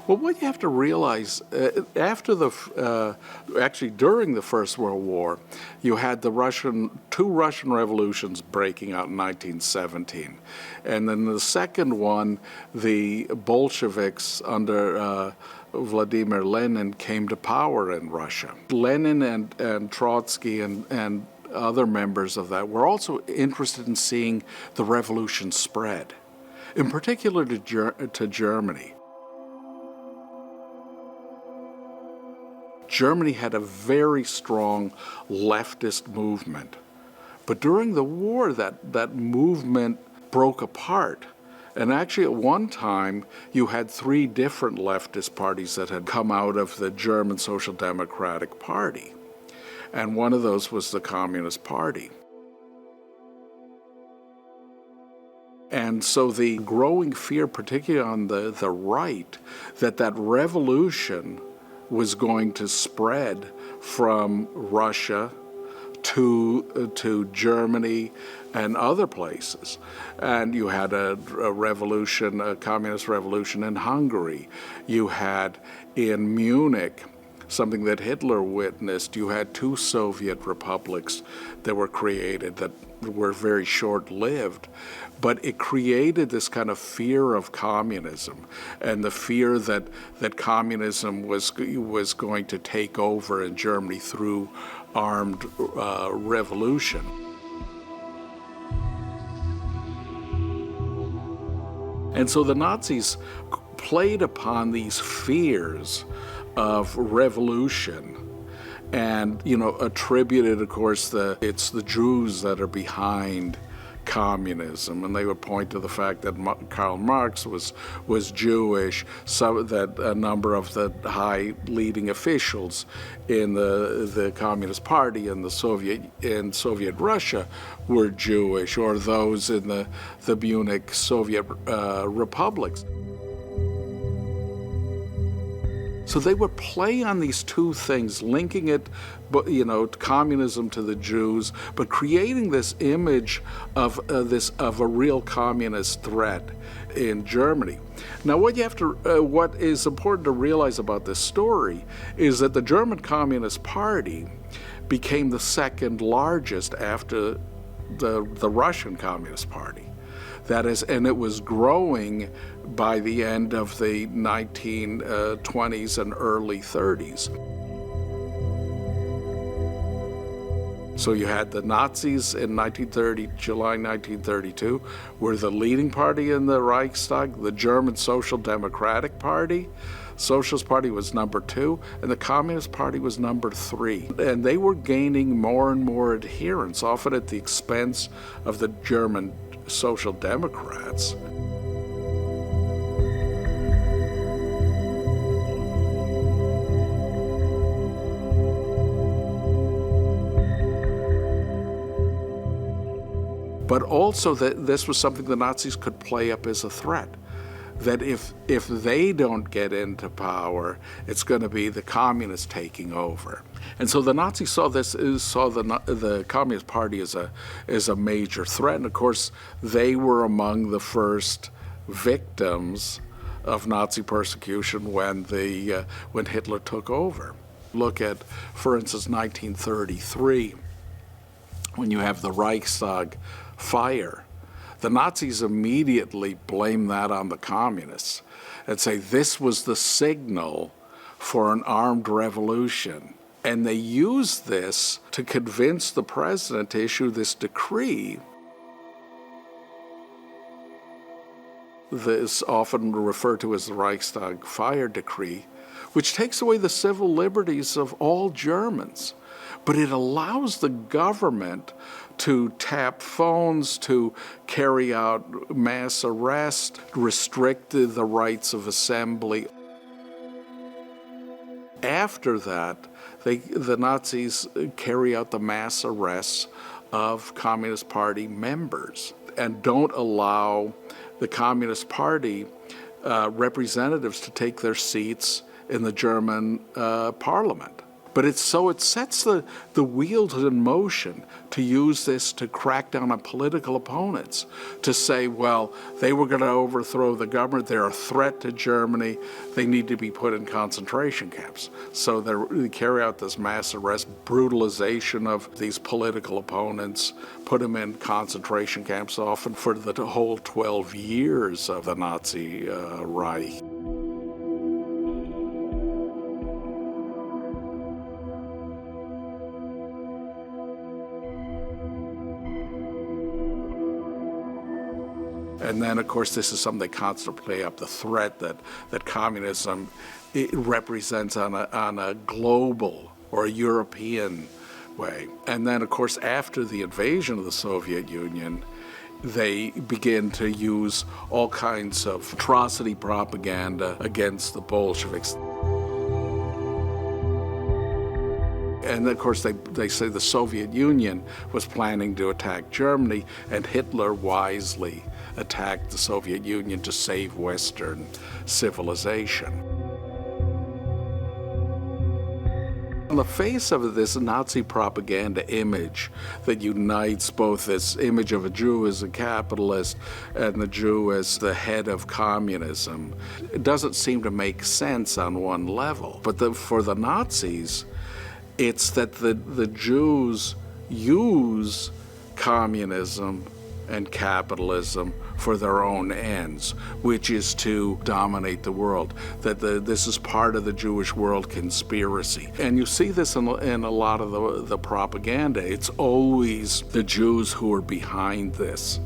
Well, what you have to realize, actually during the First World War, you had two Russian revolutions breaking out in 1917. And then the second one, the Bolsheviks under Vladimir Lenin came to power in Russia. Lenin and Trotsky and other members of that were also interested in seeing the revolution spread, in particular to Germany. Germany had a very strong leftist movement. But during the war, that movement broke apart. And actually, at one time, you had three different leftist parties that had come out of the German Social Democratic Party. And one of those was the Communist Party. And so the growing fear, particularly on the right, that revolution was going to spread from Russia to Germany and other places. And you had a communist revolution in Hungary. You had in Munich something that Hitler witnessed. You had two Soviet republics that were created that were very short-lived. But it created this kind of fear of communism and the fear that communism was going to take over in Germany through armed revolution. And so the Nazis played upon these fears of revolution and, attributed, of course, it's the Jews that are behind communism, and they would point to the fact that Karl Marx was Jewish, so that a number of the high leading officials in the Communist Party and in Soviet Russia were Jewish, or those in the Munich Soviet republics. So they would play on these two things, linking it, communism to the Jews, but creating this image of a real communist threat in Germany. Now, what is important to realize about this story is that the German Communist Party became the second largest after the Russian Communist Party. That is, and it was growing by the end of the 1920s and early 30s. So you had the Nazis in July 1932, were the leading party in the Reichstag, the German Social Democratic Party. Socialist Party was number 2, and the Communist Party was number 3. And they were gaining more and more adherents, often at the expense of the German Social Democrats. But also that this was something the Nazis could play up as a threat. That if they don't get into power, it's going to be the communists taking over. And so the Nazis saw the Communist Party as a major threat. And of course, they were among the first victims of Nazi persecution when Hitler took over. Look at, for instance, 1933, when you have the Reichstag fire. The Nazis immediately blame that on the communists and say this was the signal for an armed revolution. And they used this to convince the president to issue this decree. This is often referred to as the Reichstag fire decree, which takes away the civil liberties of all Germans. But it allows the government to tap phones, to carry out mass arrest, restrict the rights of assembly. After that, the Nazis carry out the mass arrests of Communist Party members and don't allow the Communist Party representatives to take their seats in the German parliament. But it sets the wheels in motion to use this to crack down on political opponents, to say, well, they were going to overthrow the government, they're a threat to Germany, they need to be put in concentration camps. So they carry out this mass arrest, brutalization of these political opponents, put them in concentration camps, often for the whole 12 years of the Nazi Reich. And then, of course, this is something they constantly play up, the threat that communism it represents on a global or a European way. And then, of course, after the invasion of the Soviet Union, they begin to use all kinds of atrocity propaganda against the Bolsheviks. And of course, they say the Soviet Union was planning to attack Germany, and Hitler wisely attacked the Soviet Union to save Western civilization. On the face of it, this Nazi propaganda image that unites both this image of a Jew as a capitalist and the Jew as the head of communism, it doesn't seem to make sense on one level. But for the Nazis, it's that the Jews use communism and capitalism for their own ends, which is to dominate the world, that this is part of the Jewish world conspiracy. And you see this in a lot of the propaganda. It's always the Jews who are behind this.